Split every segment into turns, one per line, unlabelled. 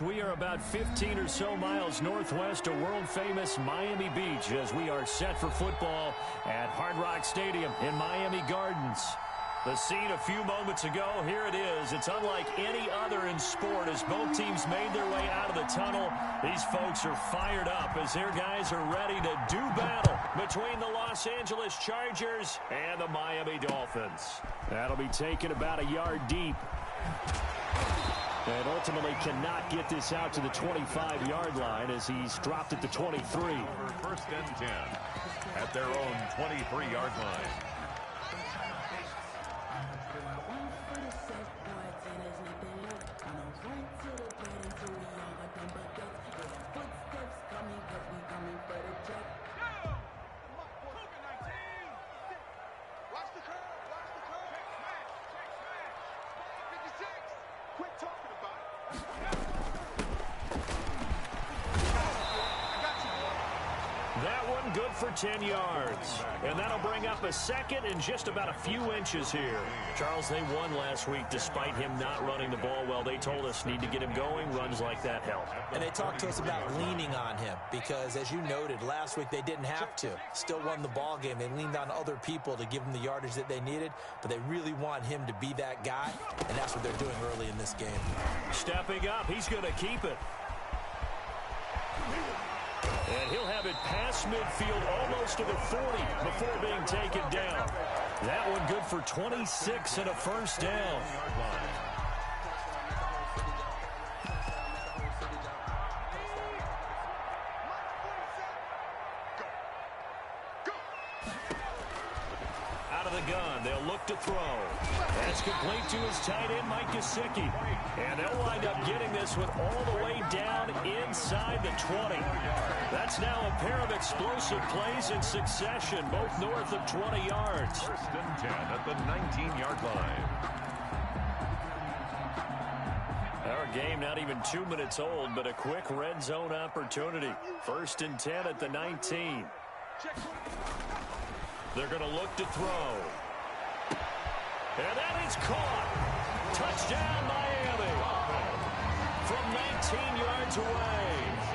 We are about 15 or so miles northwest of world-famous Miami Beach as we are set for football at Hard Rock Stadium in Miami Gardens. The scene a few moments ago, here it is. It's unlike any other in sport as both teams made their way out of the tunnel. These folks are fired up as their guys are ready to do battle between the Los Angeles Chargers and the Miami Dolphins. That'll be taken about a yard deep. And ultimately cannot get this out to the 25-yard line as he's dropped at the 23.
First and 10 at their own 23-yard line.
That one good for 10 yards. And that'll bring up a second and just about a few inches here. Charles, they won last week despite him not running the ball well. They told us need to get him going. Runs like that help.
And they talked to us about leaning on him because, as you noted, last week they didn't have to. Still won the ball game. They leaned on other people to give them the yardage that they needed, but they really want him to be that guy, and that's what they're doing early in this game.
Stepping up, he's going to keep it. And he'll have it past midfield almost to the 40 before being taken down. That one good for 26 and a first down. Out of the gun, they'll look to throw. That's complete to his tight end, Mike Gesicki. And they'll wind up getting this one all the way down inside the 20. That's now a pair of explosive plays in succession, both north of 20 yards.
First and 10 at the 19-yard line.
Our game not even 2 minutes old, but a quick red zone opportunity. First and 10 at the 19. They're going to look to throw. And that is caught. Touchdown, Miami. From 19 yards away.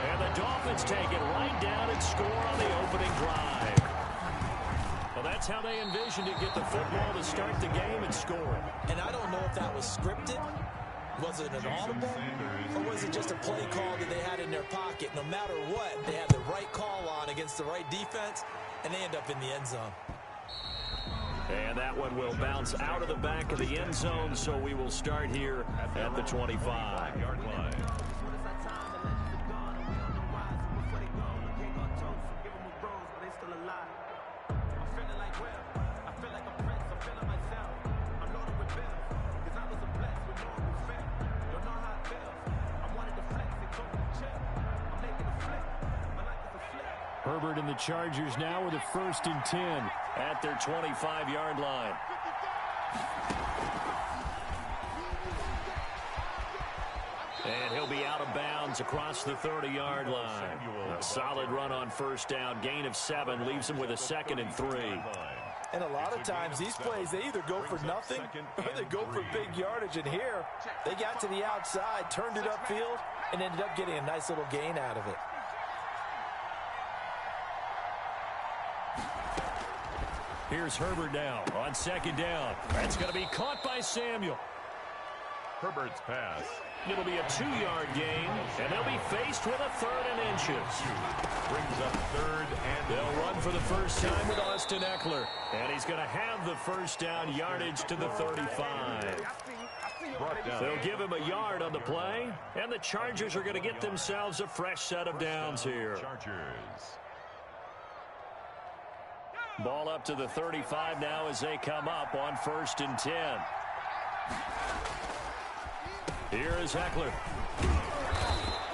And the Dolphins take it right down and score on the opening drive. Well, that's how they envisioned it, get the football to start the game and score.
And I don't know if that was scripted. Was it an audible? Or was it just a play call that they had in their pocket? No matter what, they had the right call on against the right defense, and they end up in the end zone.
And that one will bounce out of the back of the end zone, so we will start here at the 25-yard line. Herbert and the Chargers now with a first and 10 at their 25-yard line. And he'll be out of bounds across the 30-yard line. A solid run on first down. Gain of 7 leaves him with a second and 3.
And a lot of times these plays, they either go for nothing or they go for big yardage. And here, they got to the outside, turned it upfield, and ended up getting a nice little gain out of it.
Here's Herbert now on second down. That's going to be caught by Samuel.
Herbert's pass.
It'll be a 2-yard gain, and they'll be faced with a third and inches.
Brings up third and
they'll run for the first time with Austin Eckler. And he's going to have the first down yardage to the 35. They'll give him a yard on the play, and the Chargers are going to get themselves a fresh set of downs here.
Chargers.
Ball up to the 35 now as they come up on first and 10. Here is Eckler.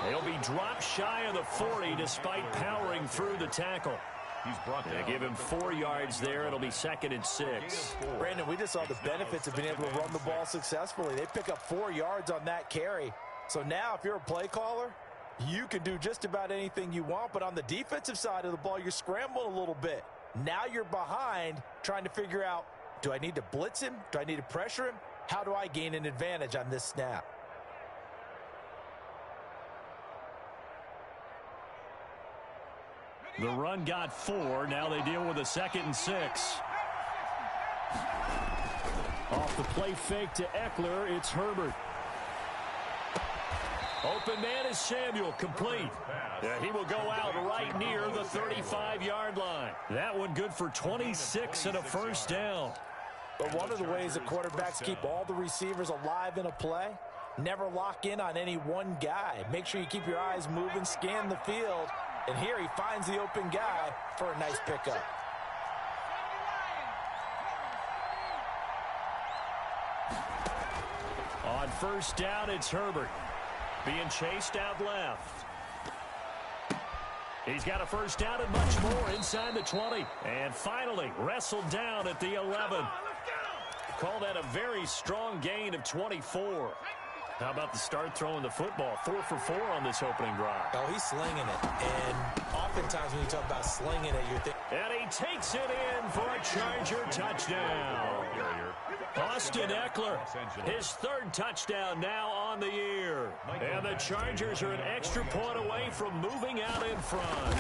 He'll be dropped shy of the 40 despite powering through the tackle.
He's brought down.
They give him 4 yards there. It'll be second and 6.
Brandon, we just saw the benefits of being able to run the ball successfully. They pick up 4 yards on that carry. So now if you're a play caller, you can do just about anything you want. But on the defensive side of the ball, you're scrambling a little bit. Now you're behind trying to figure out, do I need to blitz him? Do I need to pressure him? How do I gain an advantage on this snap?
The run got 4. Now they deal with a 2nd and 6. Off the play fake to Eckler, it's Herbert. Open man is Samuel, complete. Yeah, he will go out right near the 35-yard line. That one good for 26 and a first down.
But one of the ways the quarterbacks keep all the receivers alive in a play, never lock in on any one guy. Make sure you keep your eyes moving, scan the field, and here he finds the open guy for a nice pickup.
On first down, it's Herbert. Being chased out left. He's got a first down and much more inside the 20. And finally, wrestled down at the 11. Call that a very strong gain of 24. How about the start throwing the football? 4 for 4 on this opening drive.
Oh, he's slinging it. And oftentimes when you talk about slinging it, you're thinking...
And he takes it in for a Charger touchdown. Austin Eckler, his 3rd touchdown now on the year. And the Chargers are an extra point away from moving out in front.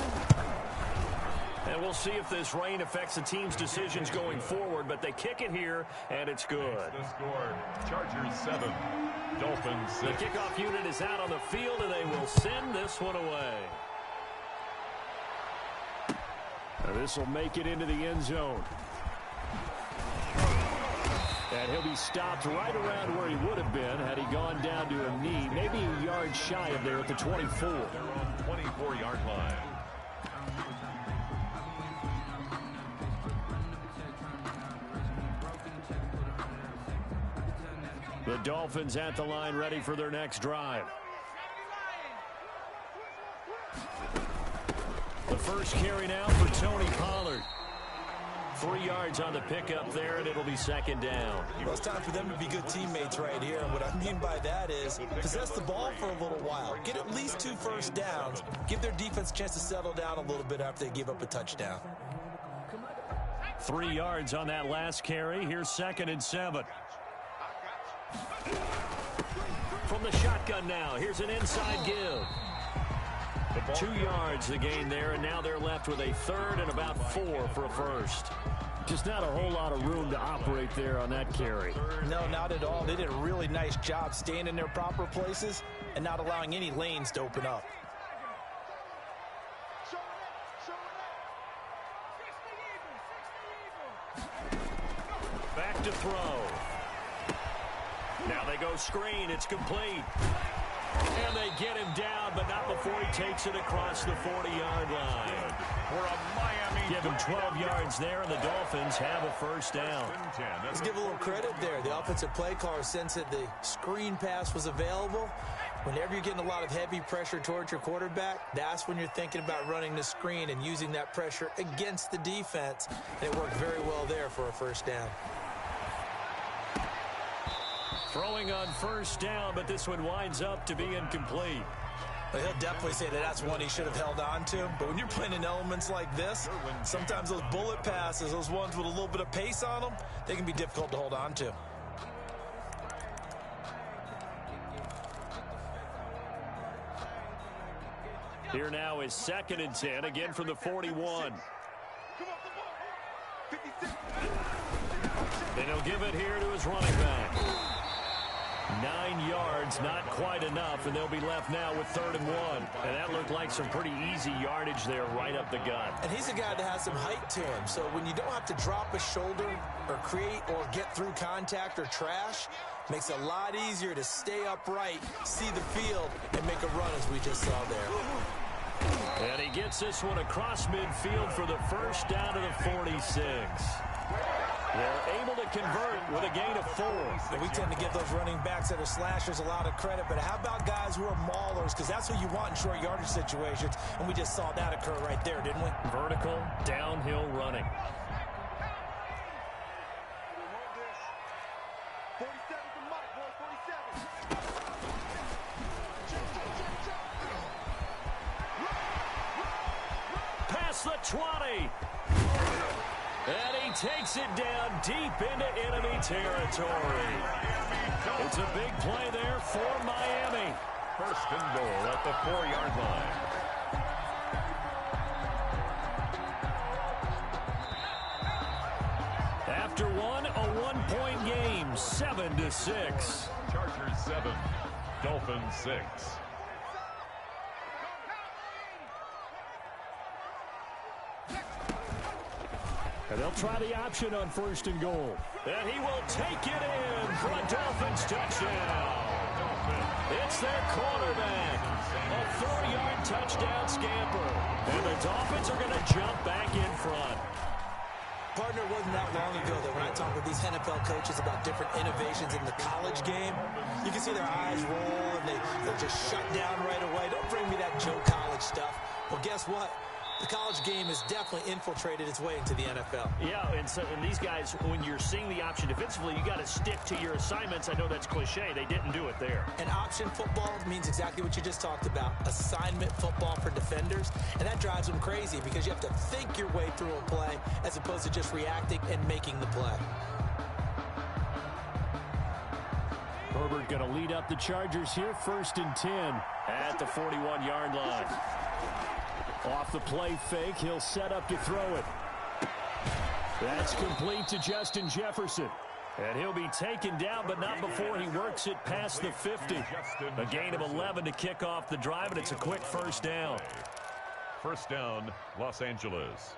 And we'll see if this rain affects the team's decisions going forward, but they kick it here, and it's good.
The score, Chargers 7, Dolphins 6.
The kickoff unit is out on the field, and they will send this one away. Now this will make it into the end zone. And he'll be stopped right around where he would have been had he gone down to a knee, maybe a yard shy of there at the 24.
Their own 24-yard line.
The Dolphins at the line, ready for their next drive. The first carry now for Tony Pollard. 3 yards on the pickup there, and it'll be 2nd down.
Well, it's time for them to be good teammates right here. And what I mean by that is possess the ball for a little while. Get at least 2 first downs. Give their defense a chance to settle down a little bit after they give up a touchdown.
3 yards on that last carry. Here's 2nd and 7. From the shotgun now, here's an inside give. 2 yards the gain there, and now they're left with a 3rd and about 4 for a first. Just not a whole lot of room to operate there on that carry.
No, not at all. They did a really nice job staying in their proper places and not allowing any lanes to open up.
Back to throw. Now they go screen. It's complete. And they get him down, but not before he takes it across the 40-yard line.
For a Miami.
Give him 12 yards there, and the Dolphins have a first down.
Let's give a little credit there. The offensive play caller sensed that the screen pass was available. Whenever you're getting a lot of heavy pressure towards your quarterback, that's when you're thinking about running the screen and using that pressure against the defense. And it worked very well there for a first down.
Throwing on first down, but this one winds up to be incomplete.
But he'll definitely say that that's one he should have held on to. But when you're playing in elements like this, sometimes those bullet passes, those ones with a little bit of pace on them, they can be difficult to hold on to.
Here now is 2nd and 10, again from the 41. And he'll give it here to his running back. 9 yards, not quite enough, and they'll be left now with 3rd and 1. And that looked like some pretty easy yardage there right up the gut.
And he's a guy that has some height to him, so when you don't have to drop a shoulder or create or get through contact or trash, makes it a lot easier to stay upright, see the field, and make a run as we just saw there.
And he gets this one across midfield for the first down to the 46. They're able to convert with a gain of 4.
And we tend to give those running backs that are slashers a lot of credit, but how about guys who are maulers? Because that's what you want in short yardage situations, and we just saw that occur right there, didn't we?
Vertical, downhill running. Past the 20. And he takes it down deep into enemy territory. It's a big play there for Miami.
First and goal at the 4-yard line.
a one-point game, 7-6.
Chargers 7, Dolphins 6.
And they'll try the option on 1st and goal. And he will take it in for a Dolphins touchdown. It's their quarterback. A 4-yard touchdown scamper. And the Dolphins are going to jump back in front.
Partner, it wasn't that long ago that when I talk with these NFL coaches about different innovations in the college game, you can see their eyes roll and they'll just shut down right away. Don't bring me that Joe College stuff. Well, guess what? The college game has definitely infiltrated its way into the NFL.
Yeah, and these guys, when you're seeing the option defensively, you got to stick to your assignments. I know that's cliche. They didn't do it there.
And option football means exactly what you just talked about, assignment football for defenders. And that drives them crazy because you have to think your way through a play as opposed to just reacting and making the play.
Herbert going to lead up the Chargers here, 1st and 10 at the 41-yard line. Off the play fake, he'll set up to throw it. That's complete to Justin Jefferson. And he'll be taken down, but not before he works it past the 50. A gain of 11 to kick off the drive, and it's a quick 1st down.
1st down, Los Angeles.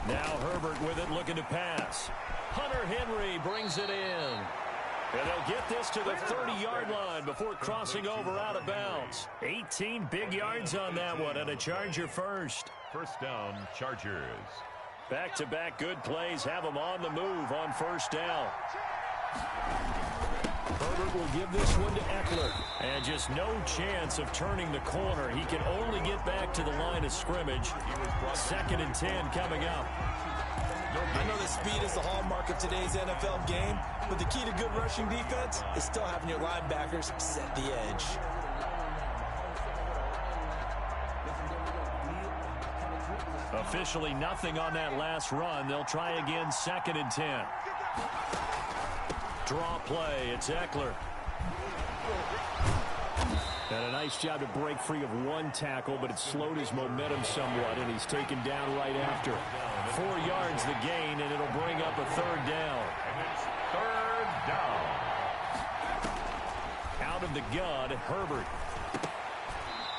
Now Herbert with it, looking to pass. Hunter Henry brings it in. And they'll get this to the 30-yard line before crossing over out of bounds. 18 big yards on that one, and a Charger first.
1st down, Chargers.
Back-to-back good plays have them on the move on 1st down. Herbert will give this one to Eckler. And just no chance of turning the corner. He can only get back to the line of scrimmage. 2nd and 10 coming up.
I know that speed is the hallmark of today's NFL game, but the key to good rushing defense is still having your linebackers set the edge.
Officially nothing on that last run. They'll try again, 2nd and 10. Draw play, it's Eckler. And a nice job to break free of one tackle, but it slowed his momentum somewhat, and he's taken down right after. 4 yards the gain, and it'll bring up a 3rd down.
And it's 3rd down.
Out of the gun, Herbert.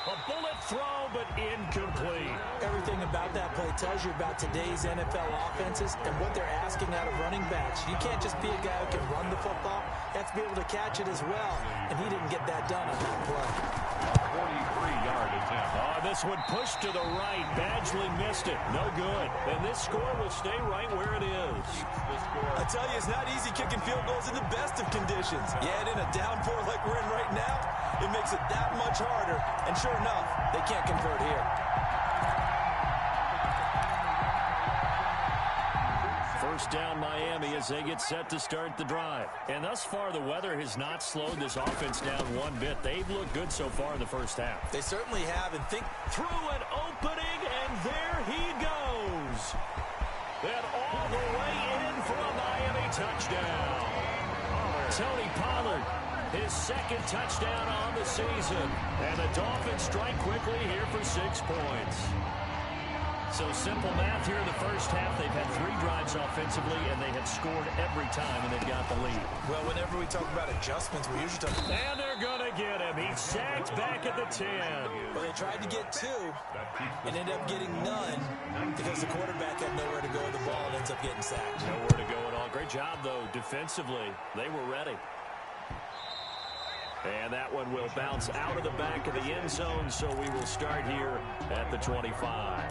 A bullet throw, but incomplete.
Everything about that play tells you about today's NFL offenses and what they're asking out of running backs. You can't just be a guy who can run the football. You have to be able to catch it as well, and he didn't get that done on that play.
43-yard attempt.
Oh, this one pushed to the right. Badgley missed it. No good. And this score will stay right where it is.
I tell you, it's not easy kicking field goals in the best of conditions. You add in a downpour like we're in right now, it makes it that much harder. And sure enough, they can't convert here.
1st down Miami as they get set to start the drive. And thus far, the weather has not slowed this offense down one bit. They've looked good so far in the 1st half.
They certainly have, and think
through an opening, and there he goes. And all the way in for a Miami touchdown. Tony Pollard, his 2nd touchdown on the season. And the Dolphins strike quickly here for 6 points. So simple math here in the 1st half. They've had 3 drives offensively, and they have scored every time, and they've got the lead.
Well, whenever we talk about adjustments, we usually talk about...
And they're going to get him. He's sacked back at the 10.
Well, they tried to get 2 and ended up getting none because the quarterback had nowhere to go with the ball and ends up getting sacked.
Nowhere to go at all. Great job, though, defensively. They were ready. And that one will bounce out of the back of the end zone, so we will start here at the 25.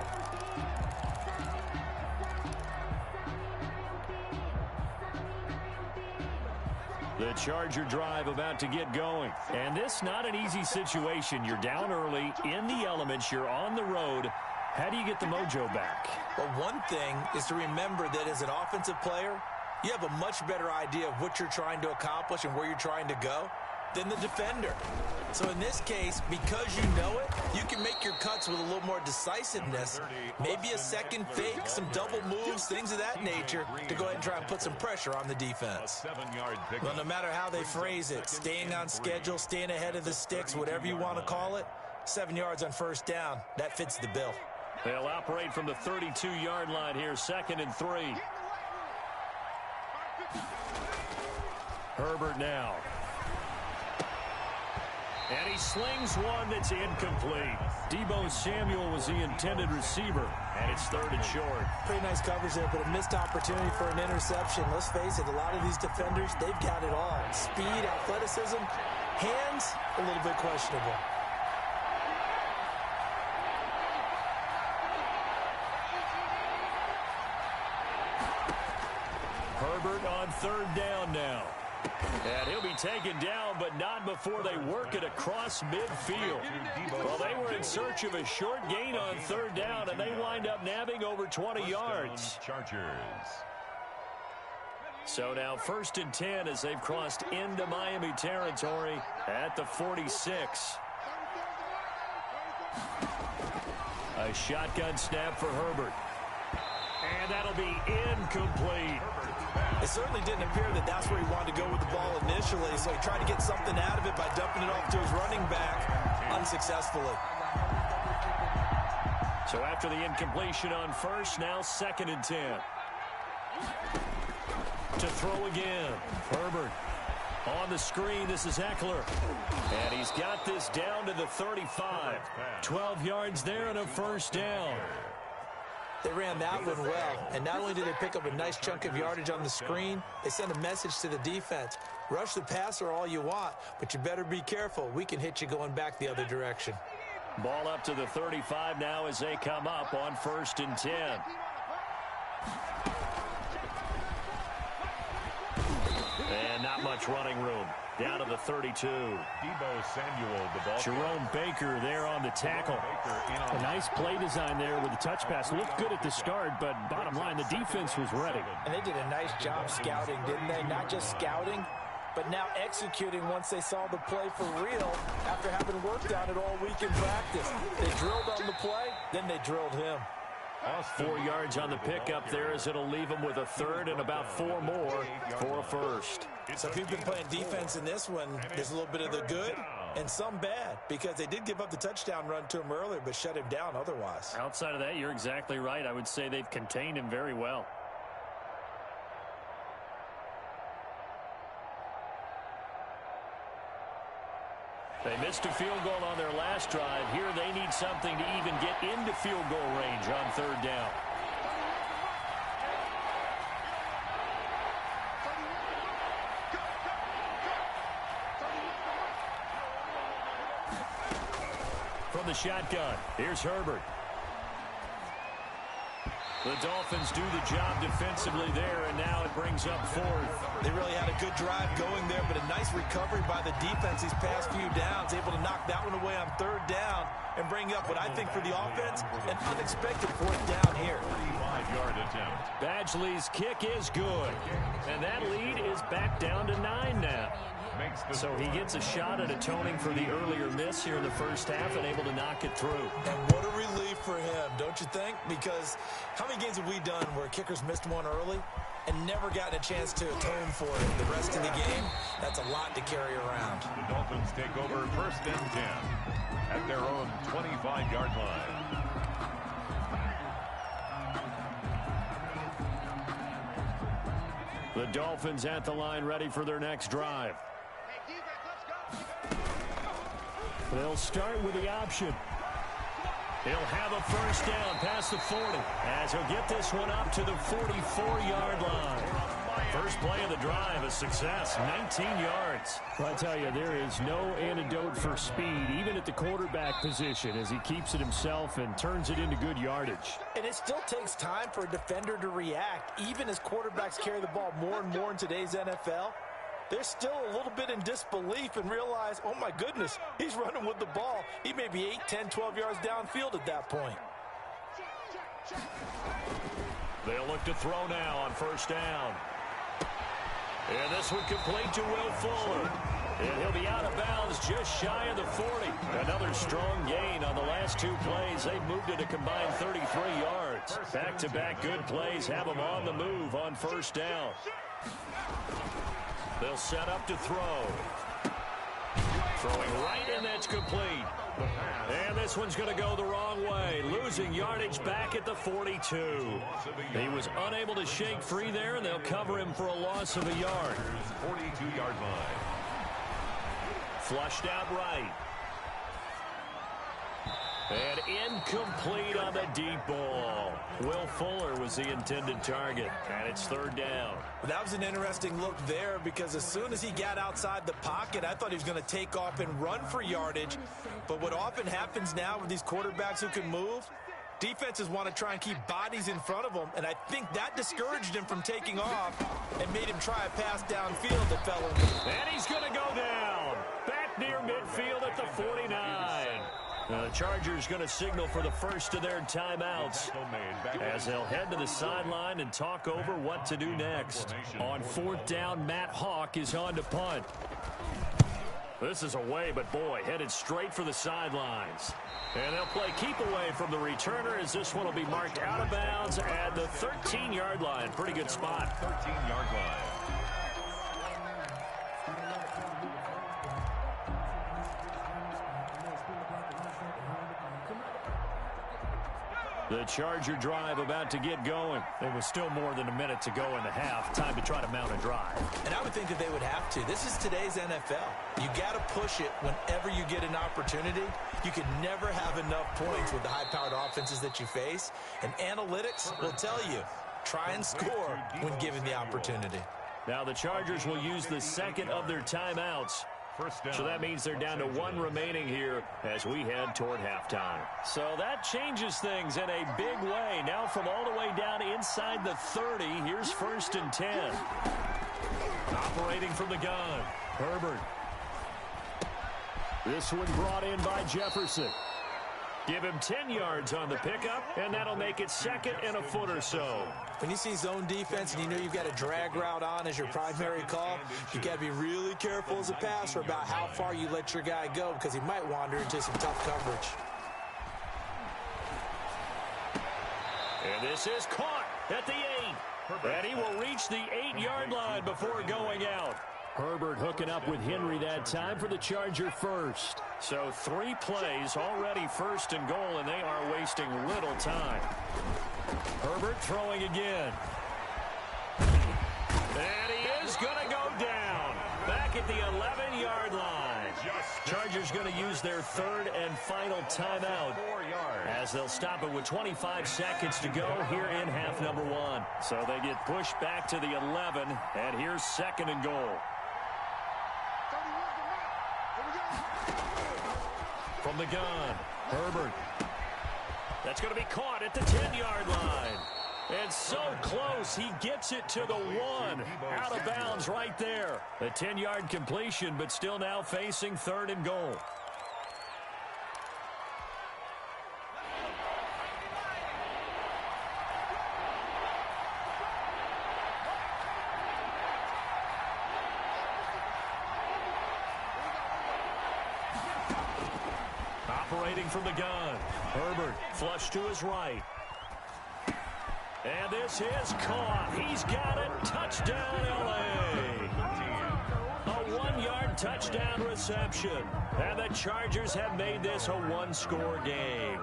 The Charger drive about to get going. And this not an easy situation. You're down early, in the elements, you're on the road. How do you get the mojo back?
Well, one thing is to remember that as an offensive player, you have a much better idea of what you're trying to accomplish and where you're trying to go. than the defender. So in this case, because you know it, you can make your cuts with a little more decisiveness. Maybe a second fake, some double moves, things of that nature to go ahead and try and put some pressure on the defense. Well, no matter how they phrase it, staying on schedule, staying ahead of the sticks, whatever you want to call it, 7 yards on first down, that fits the bill.
They'll operate from the 32-yard line here, 2nd and 3. Herbert now. And he slings one that's incomplete. Deebo Samuel was the intended receiver, and it's 3rd and short.
Pretty nice coverage there, but a missed opportunity for an interception. Let's face it, a lot of these defenders, they've got it all. Speed, athleticism, hands, a little bit questionable.
Herbert on 3rd down now. And he'll be taken down, but not before they work it across midfield. Well, they were in search of a short gain on 3rd down, and they wind up nabbing over 20 yards.
Chargers.
So now 1st and 10 as they've crossed into Miami territory at the 46. A shotgun snap for Herbert. And that'll be incomplete.
It certainly didn't appear that that's where he wanted to go with the ball initially, so he tried to get something out of it by dumping it off to his running back unsuccessfully.
So after the incompletion on 1st, now 2nd and 10. To throw again. Herbert on the screen. This is Eckler. And he's got this down to the 35. 12 yards there and a 1st down.
They ran that one well, and not only did they pick up a nice chunk of yardage on the screen, they sent a message to the defense. Rush the passer all you want, but you better be careful. We can hit you going back the other direction.
Ball up to the 35 now as they come up on 1st and 10. And not much running room. Down to the 32.
Deebo Samuel, the ball.
Jerome Baker there on the tackle.
A nice play design there with the touch pass. Looked good at the start, but bottom line, the defense was ready.
And they did a nice job scouting, didn't they? Not just scouting, but now executing once they saw the play for real after having worked on it all week in practice. They drilled on the play, then they drilled him.
4 yards on the pickup there as it'll leave them with a 3rd and about 4 more for a 1st.
So if you've been playing defense in this one, there's a little bit of the good and some bad, because they did give up the touchdown run to him earlier, but shut him down otherwise.
Outside of that, you're exactly right. I would say they've contained him very well. They missed a field goal on their last drive. Here they need something to even get into field goal range on 3rd down. From the shotgun, here's Herbert. The Dolphins do the job defensively there, and now it brings up 4th.
They really had a good drive going there, but a nice recovery by the defense these past few downs, able to knock that one away on 3rd down and bring up what I think for the offense, an unexpected 4th down here.
35-yard attempt.
Badgley's kick is good, and that lead is back down to 9 now. So he gets a shot at atoning for the earlier miss here in the first half and able to knock it through.
And what a relief for him, don't you think? Because how many games have we done where kickers missed one early and never gotten a chance to atone for it the rest of the game? That's a lot to carry around.
The Dolphins take over 1st and 10 at their own 25-yard line.
The Dolphins at the line ready for their next drive. They'll start with the option. He'll have a 1st down past the 40 as he'll get this one up to the 44-yard line. First play of the drive, a success, 19 yards.
Well, I tell you, there is no antidote for speed, even at the quarterback position, as he keeps it himself and turns it into good yardage.
And it still takes time for a defender to react, even as quarterbacks carry the ball more and more in today's NFL. They're still a little bit in disbelief and realize, oh my goodness, he's running with the ball. He may be 8, 10, 12 yards downfield at that point.
They'll look to throw now on 1st down. And this one complete to Will Fuller. And he'll be out of bounds just shy of the 40. Another strong gain on the last two plays. They've moved it a combined 33 yards. Back-to-back good plays have them on the move on first down. They'll set up to throw. Throwing right, and that's complete. And this one's going to go the wrong way. Losing yardage back at the 42. He was unable to shake free there, and they'll cover him for a loss of a yard.
42-yard line.
Flushed out right. And incomplete on the deep ball. Will Fuller was the intended target, and it's third down.
That was an interesting look there because as soon as he got outside the pocket, I thought he was going to take off and run for yardage. But what often happens now with these quarterbacks who can move, defenses want to try and keep bodies in front of them, and I think that discouraged him from taking off and made him try a pass downfield that fell in.
And he's going to go down. Back near midfield at the 49. The Chargers going to signal for the first of their timeouts as they'll head to the sideline and talk over what to do next. On fourth down, Matt Hawk is on to punt. This is away, but boy, headed straight for the sidelines. And they'll play keep away from the returner as this one will be marked out of bounds at the 13-yard line. Pretty good spot.
13-yard line.
The Charger drive about to get going. There was still more than a minute to go in the half. Time to try to mount a drive.
And I would think that they would have to. This is today's NFL. You got to push it whenever you get an opportunity. You can never have enough points with the high-powered offenses that you face. And analytics will tell you, try and score when given the opportunity.
Now the Chargers will use the second of their timeouts. So that means they're down to one remaining here as we head toward halftime. So that changes things in a big way. Now from all the way down inside the 30, here's 1st and 10. Operating from the gun, Herbert. This one brought in by Jefferson. Give him 10 yards on the pickup, and that'll make it second and a foot or so.
When you see zone defense and you know you've got a drag route on as your primary call, you got to be really careful as a passer about how far you let your guy go because he might wander into some tough coverage.
And this is caught at the 8. And he will reach the 8-yard line before going out. Herbert hooking up with Henry that time for the Charger first. So 3 plays already 1st and goal, and they are wasting little time. Herbert throwing again. And he is going to go down. Back at the 11-yard line. Chargers going to use their 3rd and final timeout as they'll stop it with 25 seconds to go here in half number 1. So they get pushed back to the 11, and here's 2nd and goal. From the gun, Herbert. That's going to be caught at the 10-yard line. And so close, he gets it to the 1. Out of bounds right there. A 10-yard completion, but still now facing 3rd and goal. Operating from the gun, Herbert flush to his right. And this is caught. He's got it. Touchdown, L.A. A 1-yard touchdown reception. And the Chargers have made this a 1-score game.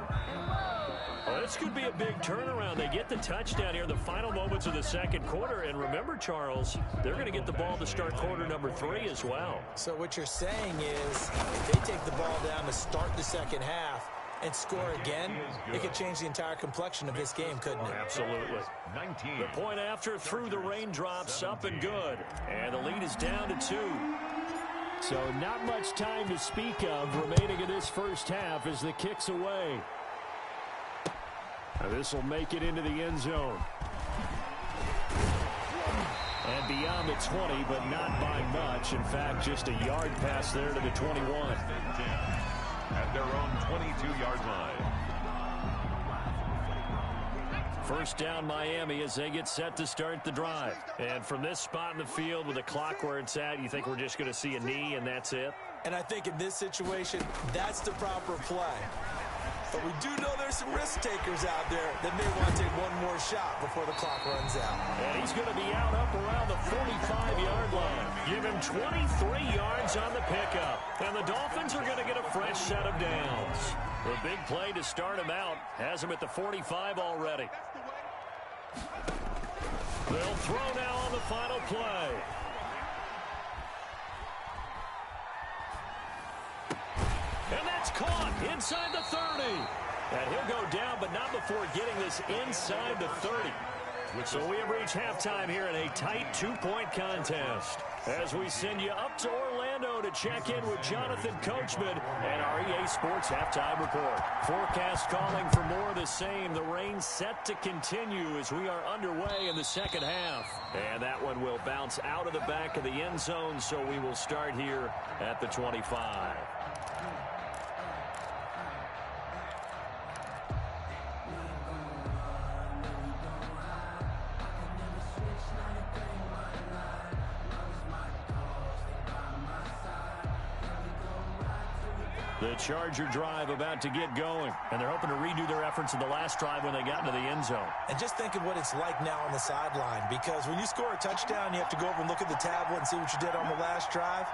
Well, this could be a big turnaround. They get the touchdown here in the final moments of the second quarter. And remember, Charles, they're going to get the ball to start quarter number 3 as well.
So what you're saying is if they take the ball down to start the second half and score again, it could change the entire complexion of this game, couldn't it?
Absolutely.
19.
The point after through the raindrops, up and good. And the lead is down to 2. So not much time to speak of remaining in this first half as the kick's away. Now this will make it into the end zone. And beyond the 20, but not by much. In fact, just a yard pass there to the 21.
At their own 22-yard line.
First down Miami as they get set to start the drive. And from this spot in the field with the clock where it's at, you think we're just going to see a knee and that's it?
And I think in this situation, that's the proper play. But we do know there's some risk takers out there that may want to take one more shot before the clock runs out.
And he's going to be out up around the 45-yard line. Give him 23 yards on the pickup. And the Dolphins are going to get a fresh set of downs. The big play to start him out has him at the 45 already. They'll throw now on the final play. And that's caught inside the 30. And he'll go down, but not before getting this inside the 30. So we have reached halftime here in a tight two-point contest. As we send you up to Orlando to check in with Jonathan Coachman and our EA Sports Halftime Report. Forecast calling for more of the same. The rain set to continue as we are underway in the second half. And that one will bounce out of the back of the end zone, so we will start here at the 25. The Charger drive about to get going, and they're hoping to redo their efforts in the last drive when they got into the end zone.
And just think of what it's like now on the sideline, because when you score a touchdown, you have to go over and look at the tablet and see what you did on the last drive.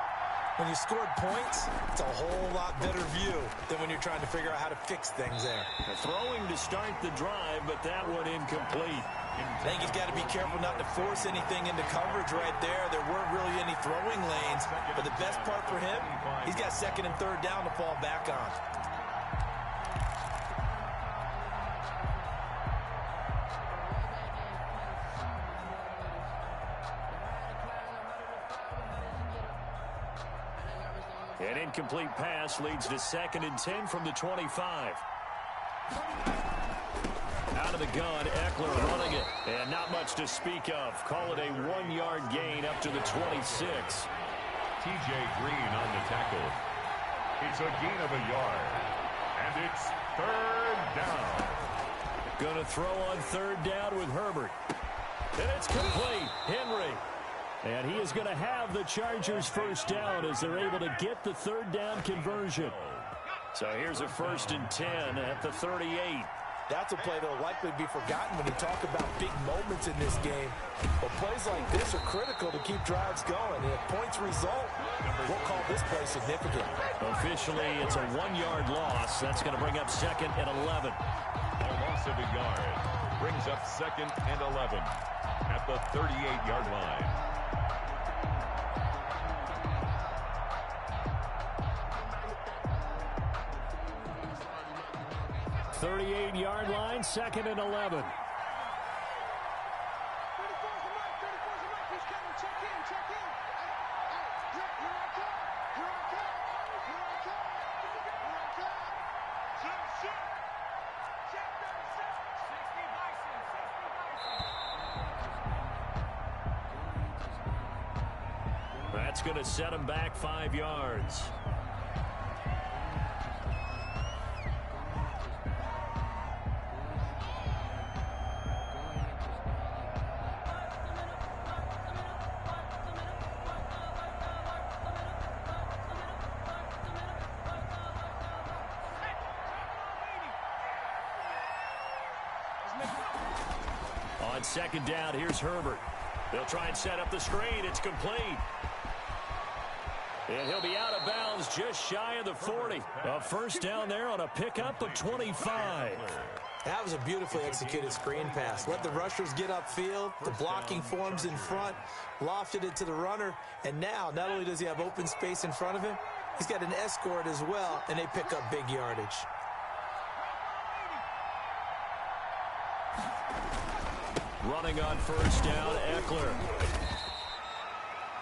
When you scored points, it's a whole lot better view than when you're trying to figure out how to fix things there.
Throwing to start the drive, but that one incomplete.
I think he's got to be careful not to force anything into coverage right there. There weren't really any throwing lanes, but the best part for him, he's got second and third down to fall back on.
An incomplete pass leads to 2nd and 10 from the 25. Out of the gun, Eckler running it. And not much to speak of. Call it a 1-yard gain up to the 26.
TJ Green on the tackle. It's a gain of a yard. And it's 3rd down.
Gonna throw on 3rd down with Herbert. And it's complete. Henry. And he is going to have the Chargers first down as they're able to get the 3rd down conversion. So here's a 1st and 10 at the 38.
That's a play that will likely be forgotten when you talk about big moments in this game. But plays like this are critical to keep drives going. And if points result, we'll call this play significant.
Officially, it's a 1-yard loss. That's going to bring up 2nd and 11.
A loss of a yard brings up 2nd and 11 at the 38-yard line.
38-yard line, 2nd and 11. That's going to set him back 5 yards. On 2nd down, here's Herbert. They'll try and set up the screen. It's complete. And he'll be out of bounds just shy of the 40. A first down there on a pickup of 25.
That was a beautifully executed screen pass. Let the rushers get upfield. The blocking forms in front. Lofted it to the runner. And now, not only does he have open space in front of him, he's got an escort as well, and they pick up big yardage.
Running on first down, Eckler.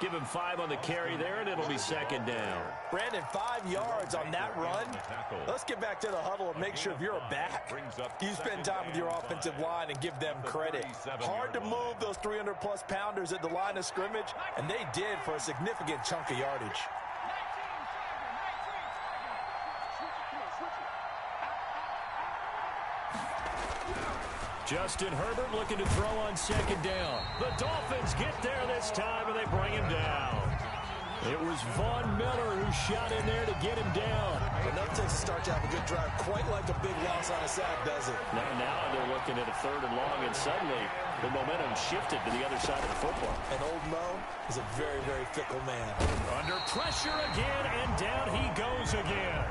Give him 5 on the carry there, and it'll be 2nd down.
Brandon, 5 yards on that run. Let's get back to the huddle and make sure if you're a back, you spend time with your offensive line and give them credit. Hard to move those 300-plus pounders at the line of scrimmage, and they did for a significant chunk of yardage.
Justin Herbert looking to throw on second down. The Dolphins get there this time, and they bring him down. It was Von Miller who shot in there to get him down.
Enough takes to start to have a good drive. Quite like a big loss on a sack, does it?
Now they're looking at a 3rd and long, and suddenly the momentum shifted to the other side of the football.
And old Mo is a very, very fickle man.
Under pressure again, and down he goes again.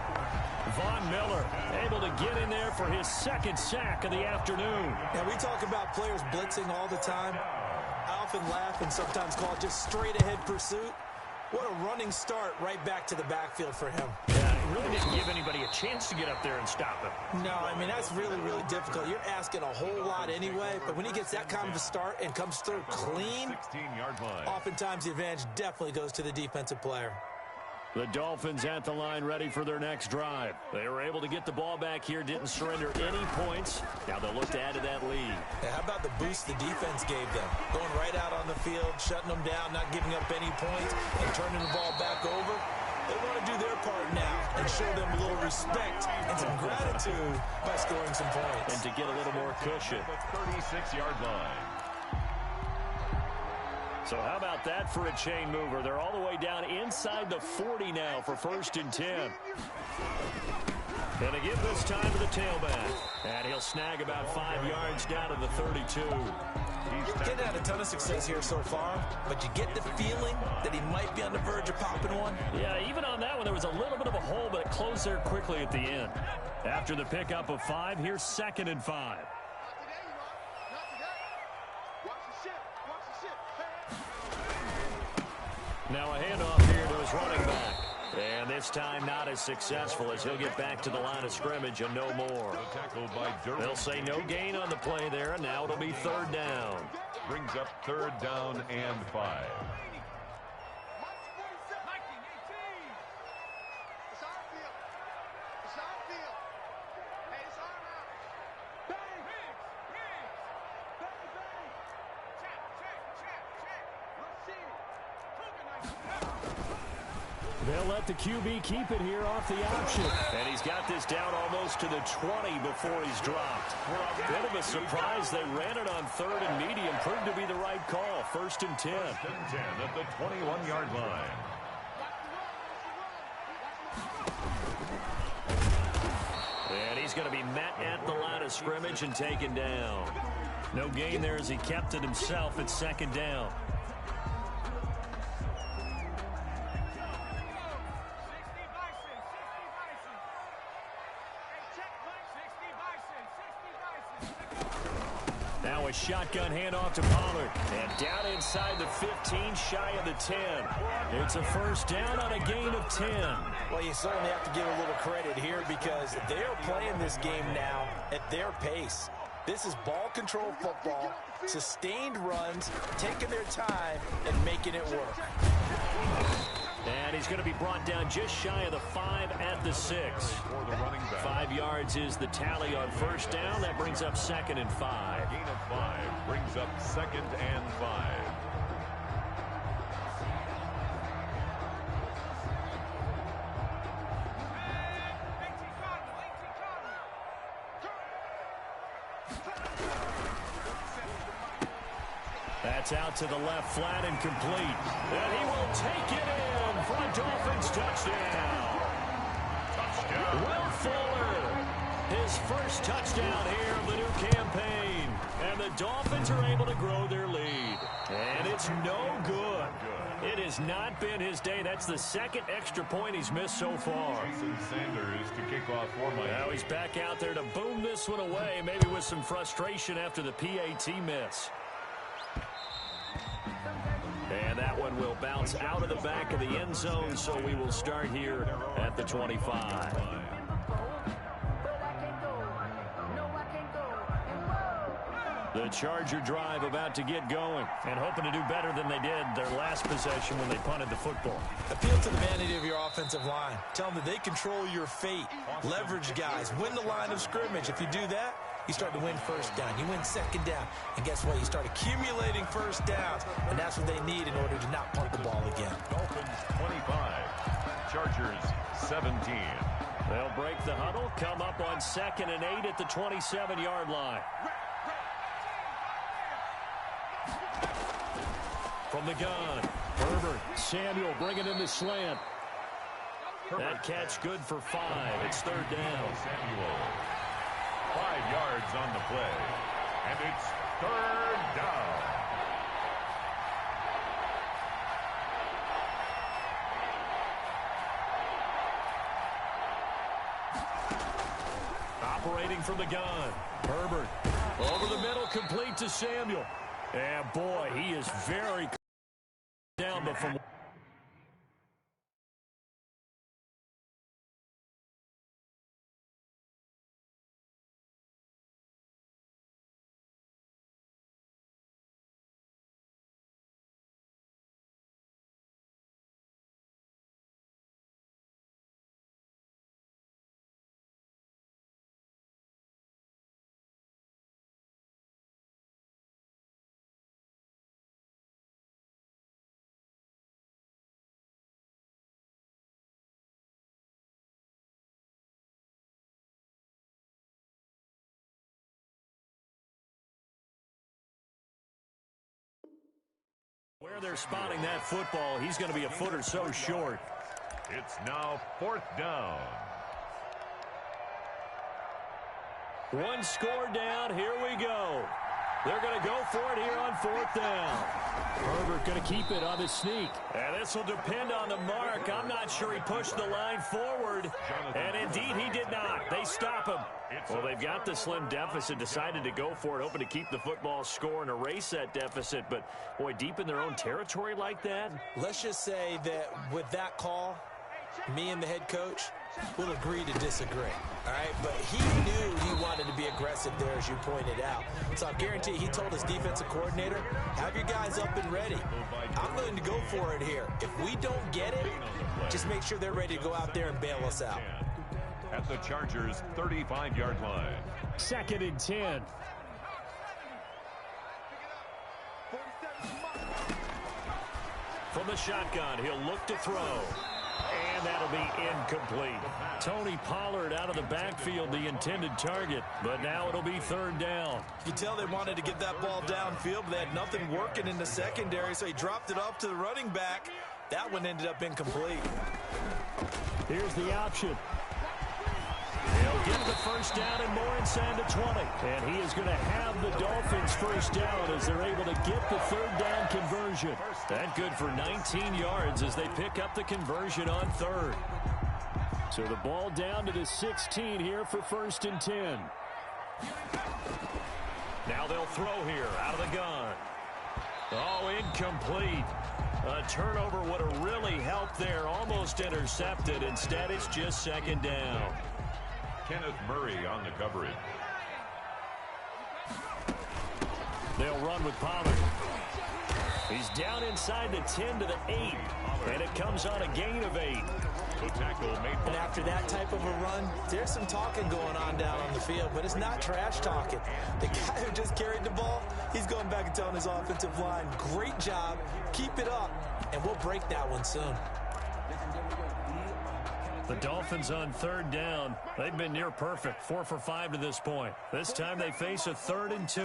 Von Miller able to get in there for his 2nd sack of the afternoon.
And we talk about players blitzing all the time. I often laugh and sometimes call it just straight-ahead pursuit. What a running start right back to the backfield for him.
Yeah, he really didn't give anybody a chance to get up there and stop him.
No, I mean, that's really, really difficult. You're asking a whole lot anyway, but when he gets that kind of a start and comes through clean,
16-yard line.
oftentimes the advantage definitely goes to the defensive player.
The Dolphins at the line ready for their next drive. They were able to get the ball back here, didn't surrender any points. Now they'll look to add to that lead.
Yeah, how about the boost the defense gave them? Going right out on the field, shutting them down, not giving up any points, and turning the ball back over. They want to do their part now and show them a little respect and some gratitude by scoring some points.
And to get a little more cushion.
The 36-yard line.
So how about that for a chain mover? They're all the way down inside the 40 now for 1st and 10. And they give this time to the tailback. And he'll snag about 5 yards down to the 32.
He's getting had a ton of success here so far, but you get the feeling that he might be on the verge of popping one.
Yeah, even on that one, there was a little bit of a hole, but it closed there quickly at the end. After the pickup of 5, here's 2nd and 5. Now a handoff here to his running back. And this time not as successful as he'll get back to the line of scrimmage and no more. They'll say no gain on the play there, and now it'll be 3rd down.
Brings up 3rd down and 5.
They'll let the QB keep it here off the option.
And he's got this down almost to the 20 before he's dropped. Bit of a surprise. They ran it on 3rd and medium. Proved to be the right call. 1st and 10.
1st and 10 at the 21-yard line.
And he's going to be met at the line of scrimmage and taken down. No gain there as he kept it himself at 2nd down. Now a shotgun handoff to Pollard. And down inside the 15, shy of the 10. It's a 1st down on a gain of 10.
Well, you certainly have to give a little credit here because they're playing this game now at their pace. This is ball control football, sustained runs, taking their time and making it work.
And he's going to be brought down just shy of the 5 at the 6. 5 yards is the tally on 1st down. That brings up 2nd and 5.
Gain of 5 brings up 2nd and 5.
That's out to the left, flat and complete. And he will take it in for a Dolphins touchdown. Will Fuller, his 1st touchdown here of the new campaign. And the Dolphins are able to grow their lead. And it's no good. It has not been his day. That's the 2nd extra point he's missed so far.
Sanders to kick off for Miami.
Now he's back out there to boom this one away, maybe with some frustration after the PAT miss. And that one will bounce out of the back of the end zone, so we will start here at the 25. The Charger drive about to get going and hoping to do better than they did their last possession when they punted the football.
Appeal to the vanity of your offensive line. Tell them that they control your fate. Leverage guys. Win the line of scrimmage. If you do that, you start to win 1st down. You win 2nd down. And guess what? You start accumulating 1st downs. And that's what they need in order to not punt the ball again.
Dolphins 25. Chargers 17.
They'll break the huddle, come up on 2nd and 8 at the 27-yard line.
From the gun, Herbert, Samuel bringing in the slant. That catch good for 5. It's third down.
Samuel. 5 yards on the play. And it's third down.
Operating from the gun, Herbert. Over the middle, complete to Samuel. And boy, he is very down, but from where they're spotting that football, he's going to be a foot or so short.
It's now 4th down.
One score down. Here we go. They're going to go for it here on 4th down. Herbert going to keep it on the sneak. And this will depend on the mark. I'm not sure he pushed the line forward. And indeed, he did not. They stop him. Well, they've got the slim deficit, decided to go for it, hoping to keep the football score and erase that deficit. But, boy, deep in their own territory like that.
Let's just say that with that call, me and the head coach will agree to disagree. All right, but he knew he wanted to be aggressive there, as you pointed out. So I guarantee he told his defensive coordinator, have your guys up and ready. I'm willing to go for it here. If we don't get it, just make sure they're ready to go out there and bail us out.
At the Chargers' 35-yard line.
2nd and 10. From the shotgun, he'll look to throw. And that'll be incomplete. Tony Pollard out of the backfield, the intended target. But now it'll be 3rd down.
You tell they wanted to get that ball downfield, but they had nothing working in the secondary, so he dropped it off to the running back. That one ended up incomplete.
Here's the option. He'll get the first down and more inside the 20. And he is going to have the Dolphins first down as they're able to get the 3rd down conversion. That good for 19 yards as they pick up the conversion on 3rd. So the ball down to the 16 here for 1st and 10. Now they'll throw here out of the gun. Oh, incomplete. A turnover would have really helped there. Almost intercepted. Instead, it's just 2nd down.
Kenneth Murray on the coverage.
They'll run with Pollard. He's down inside the 10 to the 8. And it comes on a gain of 8.
The tackle made.
And after that type of a run, there's some talking going on down on the field, but it's not trash talking. The guy who just carried the ball, he's going back and telling his offensive line, great job, keep it up, and we'll break that one soon.
The Dolphins on 3rd down. They've been near perfect, 4 for 5 to this point. This time they face a 3rd and 2.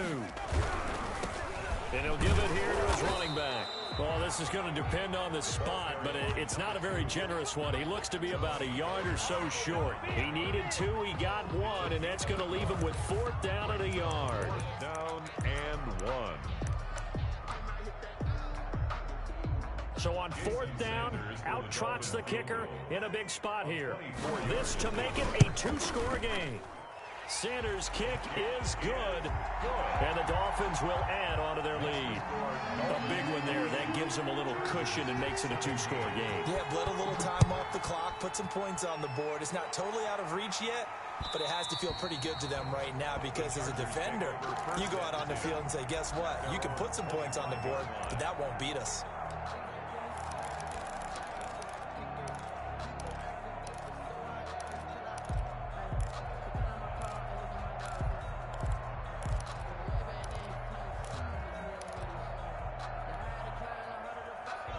And he'll give it here to his running back. Well, this is going to depend on the spot, but it's not a very generous one. He looks to be about a yard or so short. He needed 2, he got 1, and that's going to leave him with 4th down at a yard.
Down and 1.
So on 4th down, out trots the kicker in a big spot here. This to make it a 2-score game. Sanders' kick is good, and the Dolphins will add on to their lead. A big one there. That gives them a little cushion and makes it a 2-score game.
Yeah, let a little time off the clock, put some points on the board. It's not totally out of reach yet, but it has to feel pretty good to them right now because as a defender, you go out on the field and say, guess what? You can put some points on the board, but that won't beat us.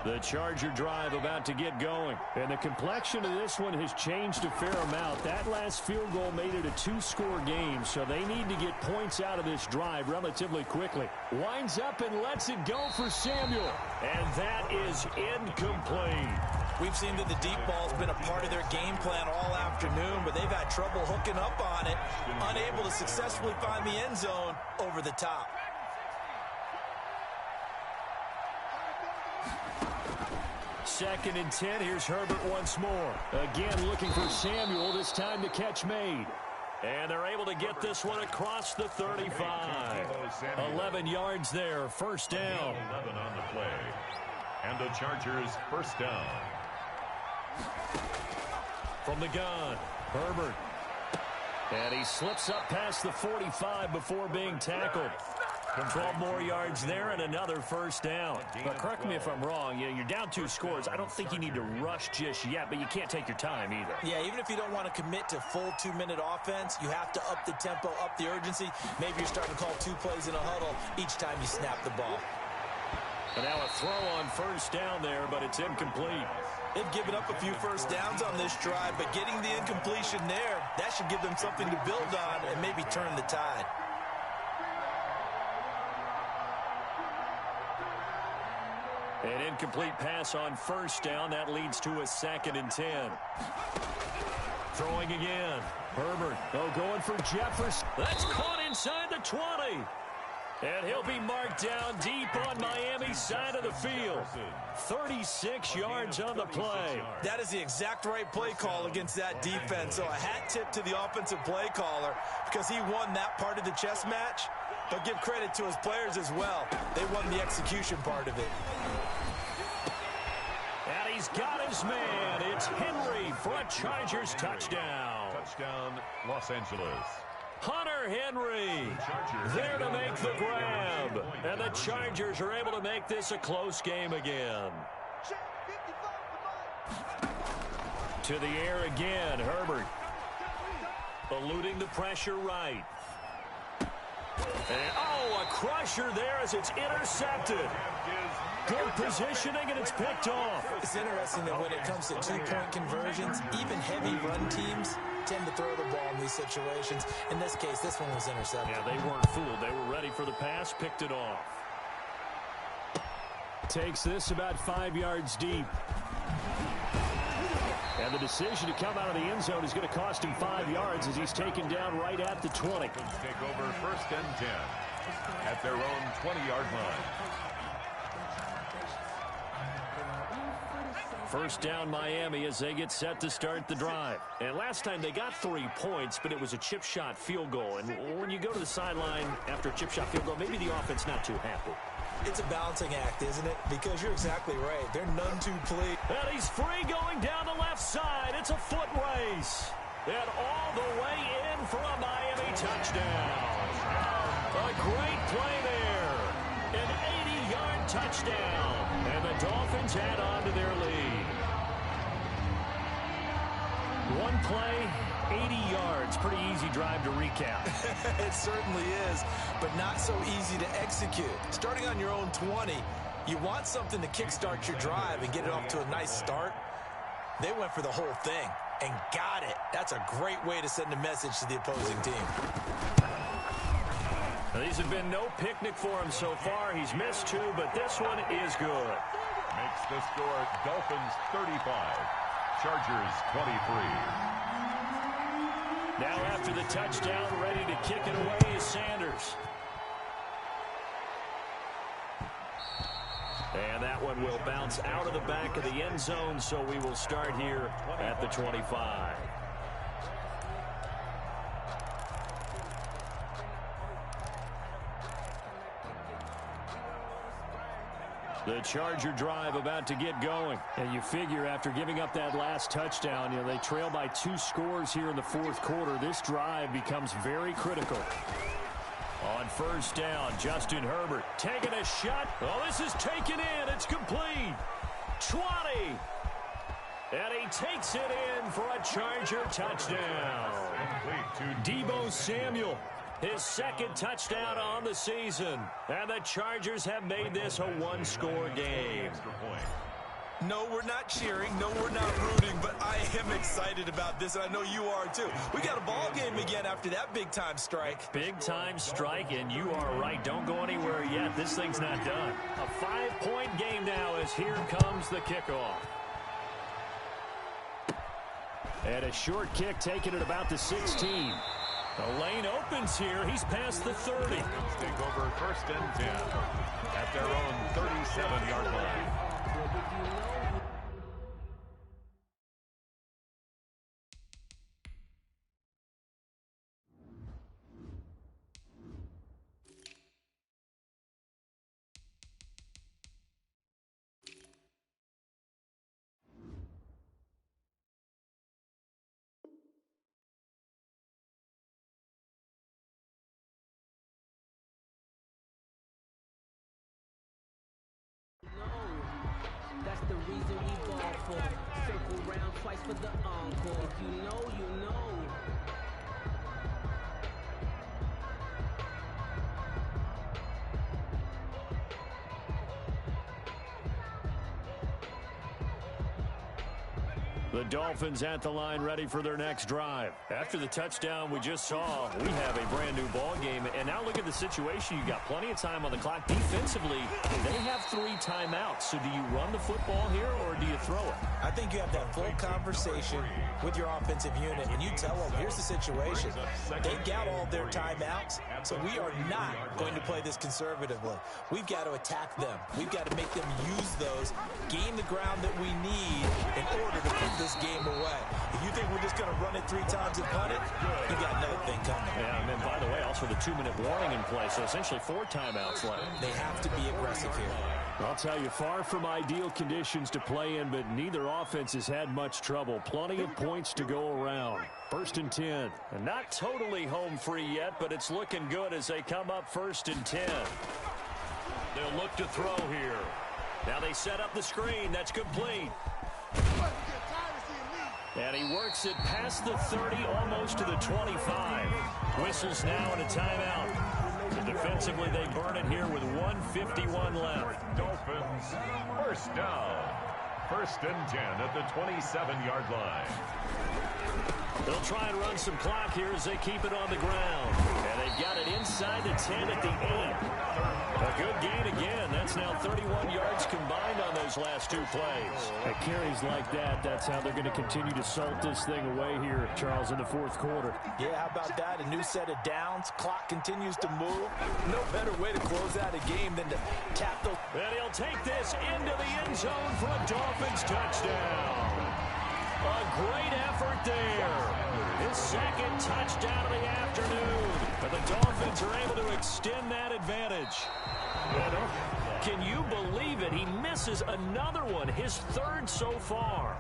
The Charger drive about to get going. And the complexion of this one has changed a fair amount. That last field goal made it a two-score game, so they need to get points out of this drive relatively quickly. Winds up and lets it go for Samuel. And that is incomplete.
We've seen that the deep ball has been a part of their game plan all afternoon, but they've had trouble hooking up on it, unable to successfully find the end zone over the top.
Second and 10. Here's Herbert once more. Again looking for Samuel. This time the catch made. And they're able to get this one across the 35. 11 yards there. First down.
11 on the play. And the Chargers first down.
From the gun, Herbert. And he slips up past the 45 before being tackled. 12 more yards there and another first down. But correct me if I'm wrong. You're down 2 scores. I don't think you need to rush just yet, but you can't take your time either.
Yeah, even if you don't want to commit to full 2-minute offense, you have to up the tempo, up the urgency. Maybe you're starting to call 2 plays in a huddle each time you snap the ball.
And now a throw on first down there, but it's incomplete.
They've given up a few first downs on this drive, but getting the incompletion there, that should give them something to build on and maybe turn the tide.
An incomplete pass on first down. That leads to a 2nd and 10. Throwing again. Herbert. Oh, going for Jefferson. That's caught inside the 20. And he'll be marked down deep on Miami's side of the field. 36 yards on the play.
That is the exact right play call against that defense. So a hat tip to the offensive play caller because he won that part of the chess match. But give credit to his players as well. They won the execution part of it.
And he's got his man. It's Henry for a Chargers touchdown.
Touchdown, Los Angeles.
Hunter Henry there to make the grab. And the Chargers are able to make this a close game again. To the air again, Herbert. Eluding the pressure right. And, a crusher there as it's intercepted. Good positioning, and it's picked off.
It's interesting that when it comes to 2-point conversions, even heavy run teams tend to throw the ball in these situations. In this case, this one was intercepted.
Yeah, they weren't fooled. They were ready for the pass, picked it off. Takes this about 5 yards deep. And the decision to come out of the end zone is going to cost him 5 yards as he's taken down right at the 20.
Take over 1st and 10 at their own 20-yard line.
First down Miami as they get set to start the drive. And last time they got 3 points, but it was a chip shot field goal. And when you go to the sideline after a chip shot field goal, maybe the offense not too happy.
It's a balancing act, isn't it? Because you're exactly right. They're none too pleased.
And he's free going down the left side. It's a foot race. And all the way in for a Miami touchdown. A great play there. An 80-yard touchdown. And the Dolphins add on to their lead. One play, 80 yards. Pretty easy drive to recap.
It certainly is, but not so easy to execute. Starting on your own 20, you want something to kickstart your drive and get it off to a nice start. They went for the whole thing and got it. That's a great way to send a message to the opposing team.
These have been no picnic for him so far. He's missed 2, but this one is good.
Makes the score Dolphins 35, Chargers 23.
Now after the touchdown, ready to kick it away is Sanders. And that one will bounce out of the back of the end zone, so we will start here at the 25. The Charger drive about to get going. And you figure after giving up that last touchdown, they trail by 2 scores here in the 4th quarter. This drive becomes very critical. On first down, Justin Herbert taking a shot. Oh, this is taken in. It's complete. 20. And he takes it in for a Charger touchdown. Deebo Samuel. His 2nd touchdown on the season. And the Chargers have made this a 1-score game.
No, we're not cheering. No, we're not rooting, but I am excited about this, and I know you are too. We got a ball game again after that big-time strike.
Big-time strike, and you are right. Don't go anywhere yet. This thing's not done. A 5-point game now as here comes the kickoff. And a short kick taken at about the 16. The lane opens here. He's past the 30.
Take over 1st and 10 at their own 37-yard line.
That's the reason we ball for. Circle round twice for the encore. If you know, you know.
The Dolphins at the line ready for their next drive. After the touchdown we just saw, we have a brand new ball game. And now look at the situation. You got plenty of time on the clock. Defensively, they have 3 timeouts. So do you run the football here or do you throw it?
I think you have that full conversation with your offensive unit, and you tell them, here's the situation. They got all their timeouts, so we are not going to play this conservatively. We've got to attack them. We've got to make them use those, gain the ground that we need in order to put this game away. If you think we're just going to run it 3 times and punt it, you got another thing coming.
Yeah, and then, by the way, also the 2-minute warning in play, so essentially 4 timeouts left.
They have to be aggressive here.
I'll tell you, far from ideal conditions to play in, but neither offense has had much trouble. Plenty of points to go around. 1st and 10.
And not totally home free yet, but it's looking good as they come up 1st and 10. They'll look to throw here. Now they set up the screen. That's complete. And he works it past the 30, almost to the 25. Whistles now and a timeout. And defensively, they burn it here with 1:51 left.
Dolphins, 1st down. 1st and 10 at the 27-yard line.
They'll try and run some clock here as they keep it on the ground. And they've got it inside the 10 at the 8. A good gain again. That's now 31 yards combined on those last 2 plays.
At carries like that, that's how they're going to continue to salt this thing away here, Charles, in the 4th quarter.
Yeah, how about that? A new set of downs. Clock continues to move. No better way to close out a game than to tap the...
And he'll take this into the end zone for a Dolphins touchdown. A great effort there. His 2nd touchdown of the afternoon. But the Dolphins are able to extend that advantage. Can you believe it? He misses another one, his 3rd so far.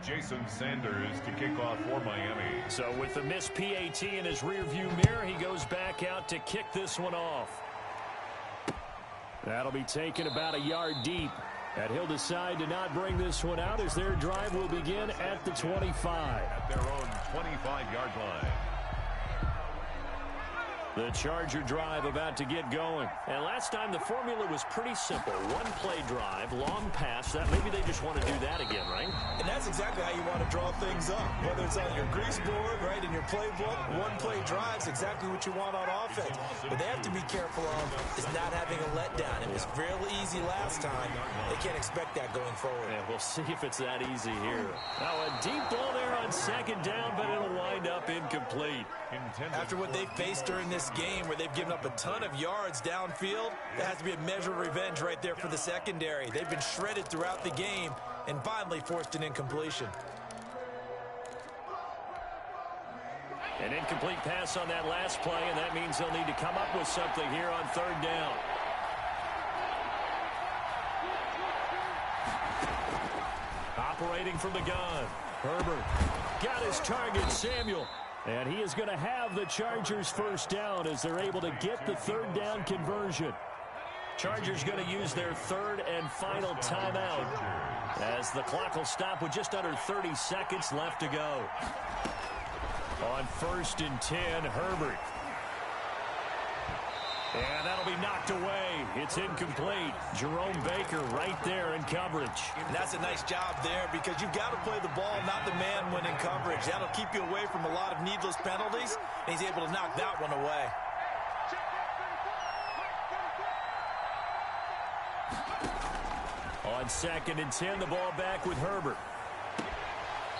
Jason Sanders to kick off for Miami.
So with the missed PAT in his rearview mirror, he goes back out to kick this one off.
That'll be taken about a yard deep. And he'll decide to not bring this one out as their drive will begin at the 25.
At their own 25-yard line.
The Charger drive about to get going. And last time the formula was pretty simple. 1-play drive, long pass. That maybe they just want to do that again, right?
And that's exactly how you want to draw things up. Whether it's on your grease board, right, in your playbook, 1-play drive's exactly what you want on offense. But they have to be careful of is not having a letdown. It was fairly easy last time. They can't expect that going forward.
And we'll see if it's that easy here. Now a deep ball there on 2nd down, but it'll wind up incomplete.
After what they faced during this game where they've given up a ton of yards downfield, that has to be a measure of revenge right there for the secondary. They've been shredded throughout the game and finally forced an incompletion.
An incomplete pass on that last play, and that means they'll need to come up with something here on 3rd down. Operating from the gun. Herbert got his target, Samuel.
And he is going to have the Chargers 1st down as they're able to get the 3rd down conversion.
Chargers going to use their 3rd and final timeout as the clock will stop with just under 30 seconds left to go. On 1st and 10, Herbert. And that'll be knocked away. It's incomplete. Jerome Baker right there in coverage.
And that's a nice job there because you've got to play the ball, not the man when in coverage. That'll keep you away from a lot of needless penalties, and he's able to knock that one away.
On 2nd and 10, the ball back with Herbert.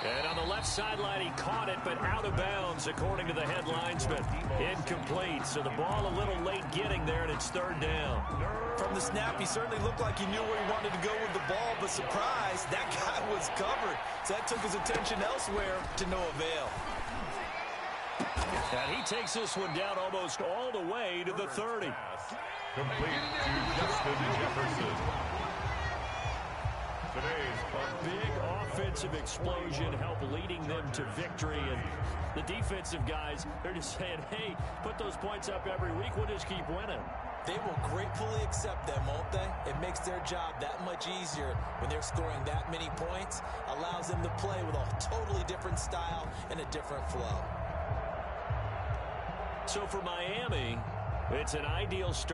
And on the left sideline, he caught it, but out of bounds, according to the head linesman. Incomplete, so the ball a little late getting there, and it's 3rd down.
From the snap, he certainly looked like he knew where he wanted to go with the ball, but surprise, that guy was covered. So that took his attention elsewhere to no avail.
And he takes this one down almost all the way to the 30.
Complete to Justin Jefferson.
A big offensive explosion helped leading them to victory. And the defensive guys, they're just saying, hey, put those points up every week. We'll just keep winning.
They will gratefully accept them, won't they? It makes their job that much easier when they're scoring that many points. Allows them to play with a totally different style and a different flow.
So for Miami, it's an ideal start.